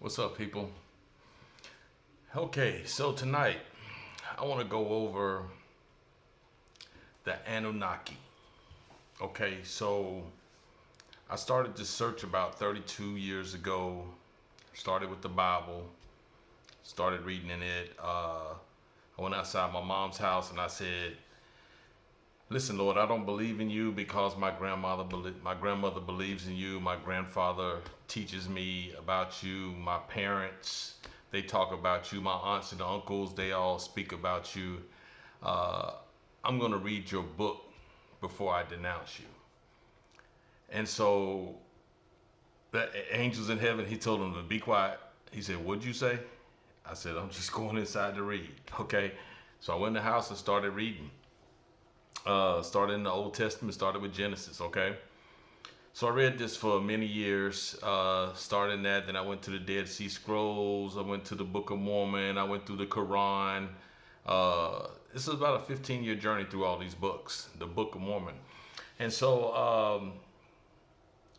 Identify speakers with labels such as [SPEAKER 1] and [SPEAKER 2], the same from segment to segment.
[SPEAKER 1] What's up, people? Okay, so tonight I want to go over the Anunnaki. Okay, so I started this search about 32 years ago. Started with the Bible, started reading in it. I went outside my mom's house and I said, "Listen, Lord, I don't believe in you because my grandmother believes in you. My grandfather teaches me about you. My parents, they talk about you. My aunts and uncles, they all speak about you. Uh, I'm going to read your book before I denounce you." And so the angels in heaven, he told them to be quiet. He said, "What'd you say?" I said, "I'm just going inside to read." Okay. So I went in the house and started reading. Started in the Old Testament, started with Genesis, okay? So I read this for many years, starting that, then I went to the Dead Sea Scrolls, I went to the Book of Mormon, I went through the Quran. This is about a 15-year journey through all these books, the Book of Mormon. And so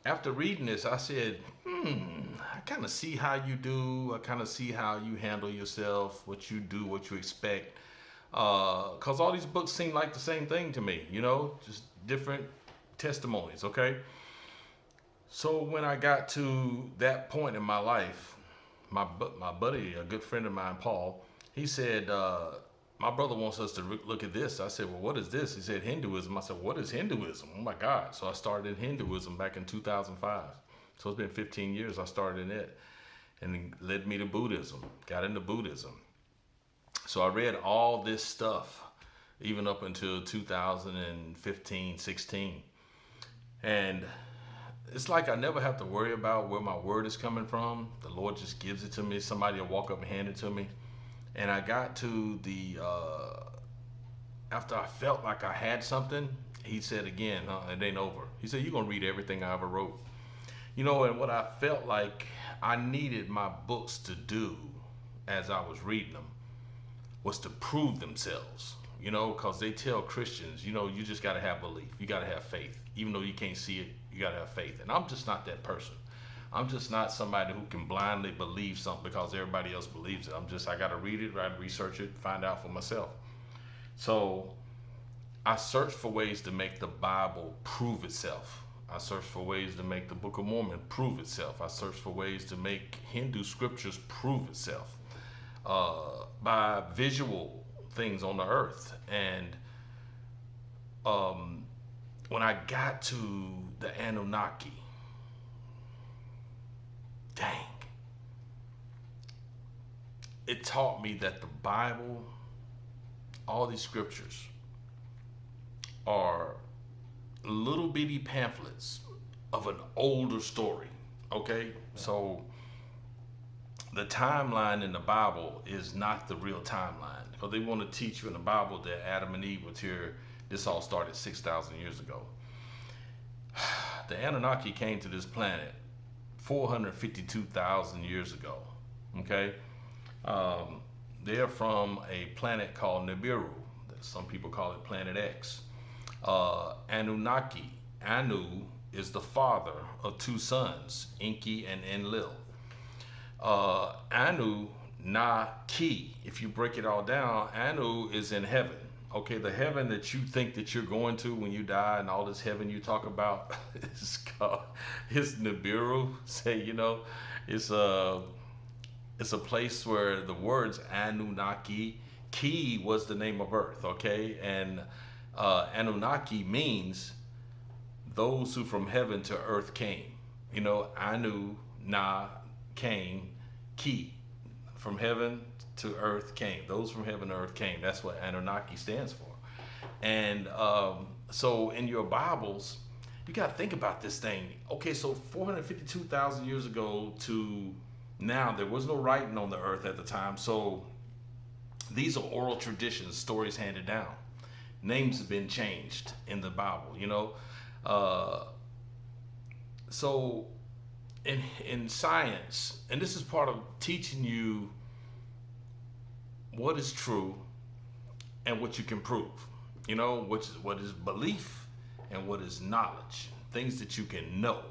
[SPEAKER 1] after reading this, I said, I kind of see how you do, I kind of see how you handle yourself, what you do, what you expect. Because all these books seem like the same thing to me, just different testimonies, okay? So when I got to that point in my life, my buddy, a good friend of mine, Paul, he said, my brother wants us to look at this. I said, "Well, what is this?" He said, "Hinduism." I said, "What is Hinduism?" Oh my God. So I started in Hinduism back in 2005. So it's been 15 years I started in it. And it led me to Buddhism, got into Buddhism. So I read all this stuff, even up until 2015, 16. And it's like I never have to worry about where my word is coming from. The Lord just gives it to me. Somebody will walk up and hand it to me. And I got to after I felt like I had something, he said again, "It ain't over." He said, "You're going to read everything I ever wrote." And what I felt like I needed my books to do as I was reading them was to prove themselves, because they tell Christians, you just got to have belief. You got to have faith. Even though you can't see it, you got to have faith. And I'm just not that person. I'm just not somebody who can blindly believe something because everybody else believes it. I got to read it, research it, find out for myself. So I searched for ways to make the Bible prove itself. I searched for ways to make the Book of Mormon prove itself. I searched for ways to make Hindu scriptures prove itself by visual things on the earth. And when I got to the Anunnaki, dang, it taught me that the Bible, all these scriptures, are little bitty pamphlets of an older story. Okay? So the timeline in the Bible is not the real timeline, because they want to teach you in the Bible that Adam and Eve was here. This all started 6,000 years ago. The Anunnaki came to this planet 452,000 years ago. Okay? They're from a planet called Nibiru. Some people call it Planet X. Anunnaki. Anu is the father of two sons, Enki and Enlil. Anu Na Ki, if you break it all down, Anu is in heaven. Okay, the heaven that you think that you're going to when you die, and all this heaven you talk about it's Nibiru. It's a place where the words Anunnaki, Ki was the name of earth, okay? And Anunnaki means those who from heaven to earth came. Anu Na came, Ki, from heaven to earth came. Those from heaven to earth came. That's what Anunnaki stands for. And so in your Bibles, you got to think about this thing. Okay, so 452,000 years ago to now, there was no writing on the earth at the time. So these are oral traditions, stories handed down. Names have been changed in the Bible, So in science, and this is part of teaching you what is true and what you can prove, what is belief and what is knowledge, things that you can know.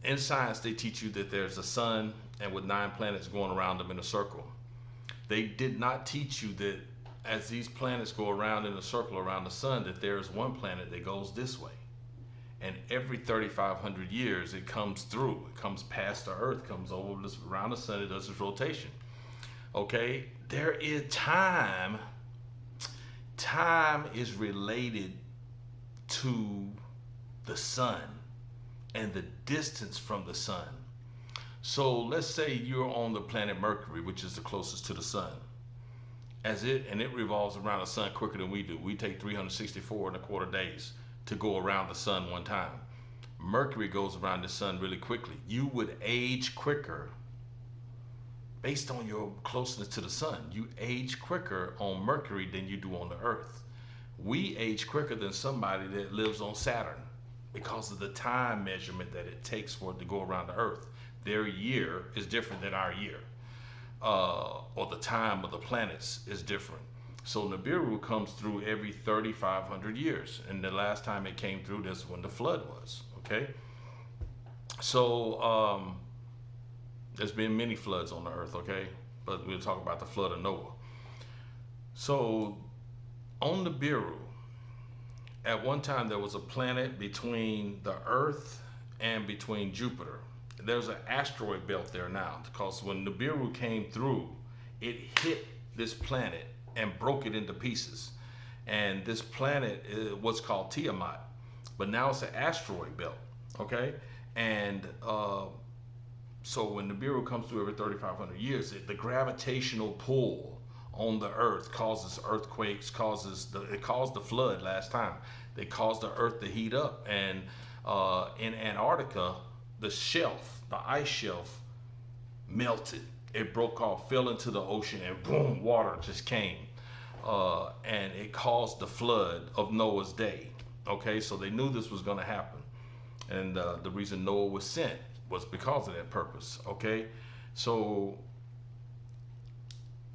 [SPEAKER 1] In science, they teach you that there's a sun and with 9 planets going around them in a circle. They did not teach you that as these planets go around in a circle around the sun, that there's one planet that goes this way. And every 3,500 years, it comes through. It comes past the Earth, comes over this, around the sun, it does its rotation. Okay? There is time. Time is related to the sun and the distance from the sun. So let's say you're on the planet Mercury, which is the closest to the sun. It revolves around the sun quicker than we do. We take 364 and a quarter days to go around the sun one time. Mercury goes around the sun really quickly. You would age quicker based on your closeness to the sun. You age quicker on Mercury than you do on the Earth. We age quicker than somebody that lives on Saturn because of the time measurement that it takes for it to go around the Earth. Their year is different than our year, or the time of the planets is different. So Nibiru comes through every 3,500 years, and the last time it came through, that's when the flood was. Okay, so there's been many floods on the Earth. Okay, but we'll talk about the flood of Noah. So on Nibiru, at one time there was a planet between the Earth and between Jupiter. There's an asteroid belt there now, because when Nibiru came through, it hit this planet and broke it into pieces. And this planet was called Tiamat, but now it's an asteroid belt, okay? And so when Nibiru comes through every 3,500 years, the gravitational pull on the Earth causes earthquakes, it caused the flood last time. They caused the Earth to heat up. And in Antarctica, the ice shelf melted. It broke off, fell into the ocean, and boom, water just came. And it caused the flood of Noah's day. Okay, so they knew this was going to happen. And the reason Noah was sent was because of that purpose. Okay, so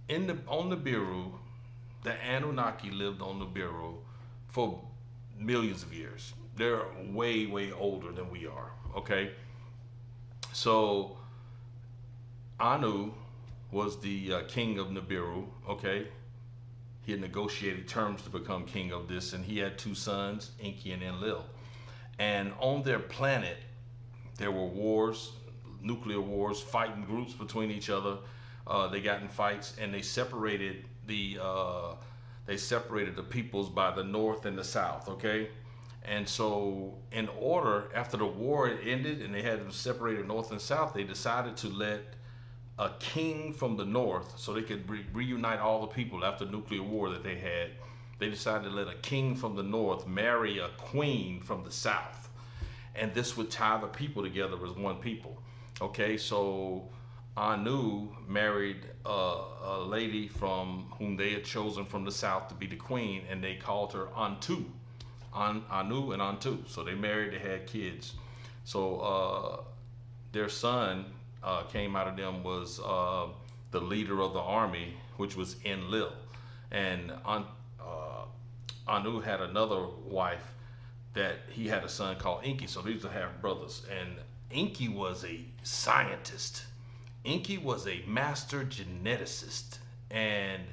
[SPEAKER 1] on Nibiru, the Anunnaki lived on Nibiru for millions of years. They're way, way older than we are. Okay, so Anu was the king of Nibiru. Okay, he had negotiated terms to become king of this, and he had 2 sons, Enki and Enlil. And on their planet, there were wars, nuclear wars, fighting groups between each other. They got in fights, and they separated the peoples by the north and the south. Okay, and so in order, after the war ended and they had separated north and south, they decided to let a king from the north, so they could reunite all the people after the nuclear war that they had. They decided to let a king from the north marry a queen from the south, and this would tie the people together as one people. Okay, so Anu married a lady from whom they had chosen from the south to be the queen, and they called her Antu. Anu and Antu. So they married, they had kids. So their son came out of them was the leader of the army, which was Enlil. And Anu had another wife that he had a son called Enki. So these are half brothers. And Enki was a scientist. Enki was a master geneticist. And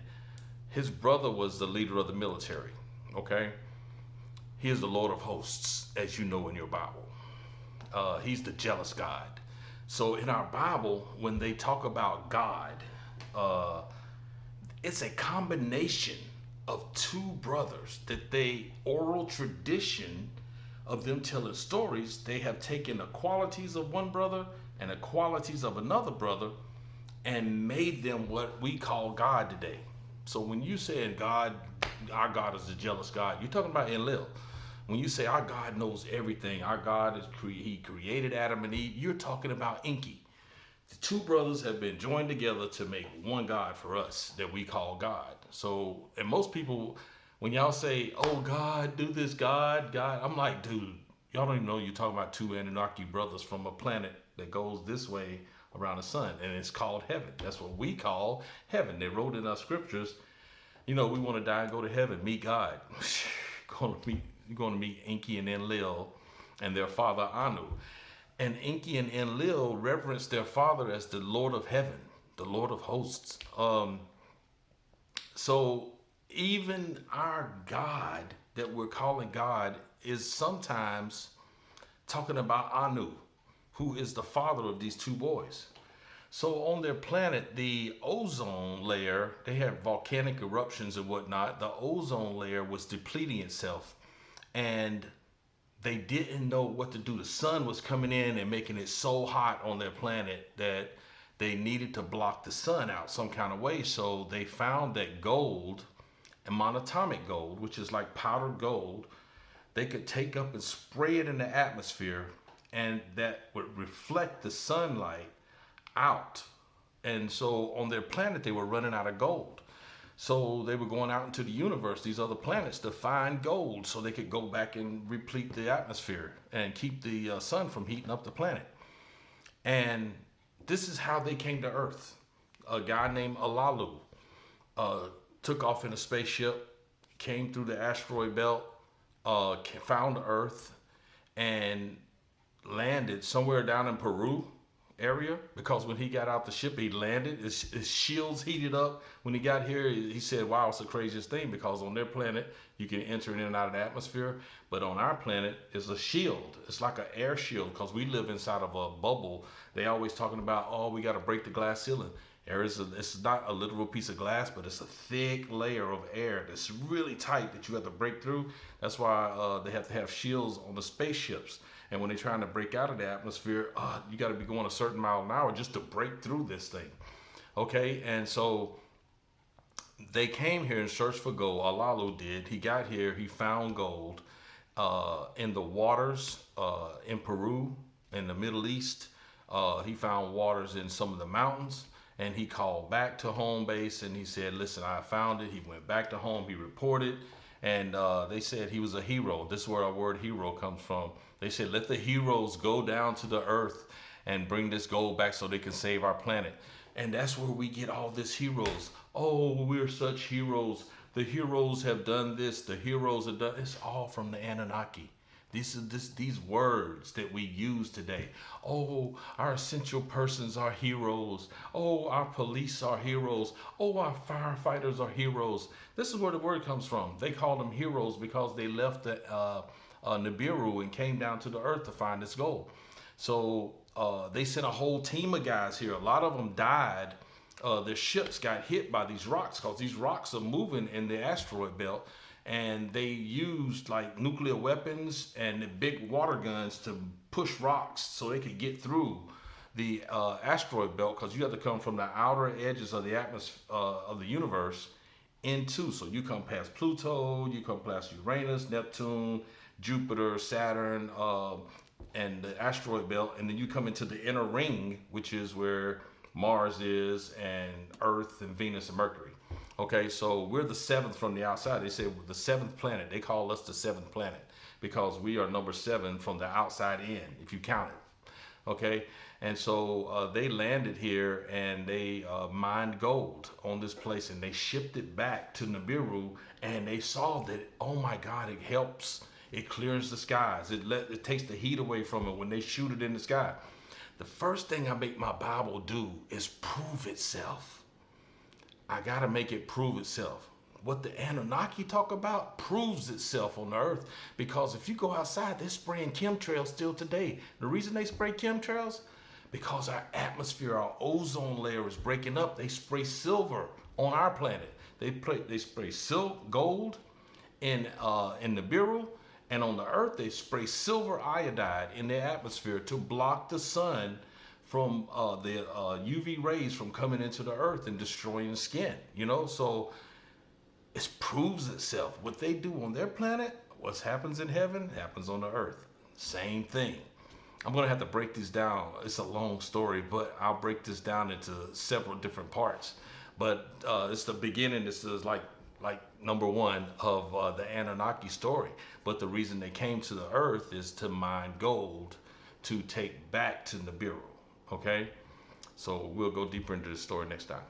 [SPEAKER 1] his brother was the leader of the military. Okay? He is the Lord of hosts, as you know in your Bible. He's the jealous God. So in our Bible, when they talk about God, it's a combination of 2 brothers that oral tradition of them telling stories, they have taken the qualities of one brother and the qualities of another brother and made them what we call God today. So when you say God, our God is a jealous God, you're talking about Enlil. When you say our God knows everything, our God he created Adam and Eve, you're talking about Enki. The 2 brothers have been joined together to make one God for us that we call God. So, and most people, when y'all say, oh God, do this, God, I'm like, dude, y'all don't even know you're talking about 2 Anunnaki brothers from a planet that goes this way around the sun, and it's called heaven. That's what we call heaven. They wrote in our scriptures, we want to die and go to heaven, meet God. You're going to meet Enki and Enlil and their father Anu. And Enki and Enlil reverenced their father as the Lord of Heaven, the Lord of Hosts. So even our God that we're calling God is sometimes talking about Anu, who is the father of these two boys. So on their planet, the ozone layer, they had volcanic eruptions and whatnot. The ozone layer was depleting itself, and they didn't know what to do. The sun was coming in and making it so hot on their planet that they needed to block the sun out some kind of way. So they found that gold and monatomic gold, which is like powdered gold, they could take up and spray it in the atmosphere, and that would reflect the sunlight out. And so on their planet, they were running out of gold. So they were going out into the universe, these other planets, to find gold so they could go back and replete the atmosphere and keep the sun from heating up the planet. And this is how they came to Earth. A guy named Alalu took off in a spaceship, came through the asteroid belt, found Earth, and landed somewhere down in Peru area, because when he got out the ship, he landed, his shields heated up. When he got here, he said, wow, it's the craziest thing, because on their planet you can enter in and out of the atmosphere, but on our planet is a shield. It's like an air shield, because we live inside of a bubble. They always talking about, oh, we got to break the glass ceiling. It's not a literal piece of glass, but it's a thick layer of air that's really tight that you have to break through. That's why they have to have shields on the spaceships. And when they're trying to break out of the atmosphere, you got to be going a certain mile an hour just to break through this thing. Okay, and so they came here and searched for gold. Alalu did. He got here. He found gold in the waters in Peru, in the Middle East. He found waters in some of the mountains. And he called back to home base and he said, listen, I found it. He went back to home. He reported. And they said he was a hero. This is where our word hero comes from. They said, let the heroes go down to the earth and bring this gold back so they can save our planet. And that's where we get all this heroes. Oh, we're such heroes. The heroes have done this. The heroes have done. It's all from the Anunnaki. These words that we use today. Oh, our essential persons are heroes. Oh, our police are heroes. Oh, our firefighters are heroes. This is where the word comes from. They call them heroes because they left the Nibiru and came down to the earth to find this gold. So they sent a whole team of guys here. A lot of them died. Their ships got hit by these rocks because these rocks are moving in the asteroid belt. And they used like nuclear weapons and the big water guns to push rocks so they could get through the asteroid belt, because you have to come from the outer edges of the atmosphere of the universe into. So you come past Pluto, you come past Uranus, Neptune, Jupiter, Saturn, and the asteroid belt, and then you come into the inner ring, which is where Mars is, and Earth and Venus and Mercury. Okay, so we're the seventh from the outside. They say we're the seventh planet. They call us the seventh planet because we are number 7 from the outside in, if you count it. Okay, and so they landed here and they mined gold on this place, and they shipped it back to Nibiru, and they saw that, oh my God, it helps. It clears the skies. It takes the heat away from it when they shoot it in the sky. The first thing I make my Bible do is prove itself. I gotta make it prove itself. What the Anunnaki talk about proves itself on the earth, because if you go outside, they're spraying chemtrails still today. The reason they spray chemtrails, because our atmosphere, our ozone layer is breaking up. They spray silver on our planet. They spray gold in Nibiru, and on the earth they spray silver iodide in the atmosphere to block the sun from the UV rays from coming into the earth and destroying the skin, so it proves itself. What they do on their planet, what happens in heaven, happens on the earth. Same thing. I'm gonna have to break this down. It's a long story, but I'll break this down into several different parts. But it's the beginning. This is like number 1 of the Anunnaki story. But the reason they came to the earth is to mine gold to take back to Nibiru. Okay, so we'll go deeper into the story next time.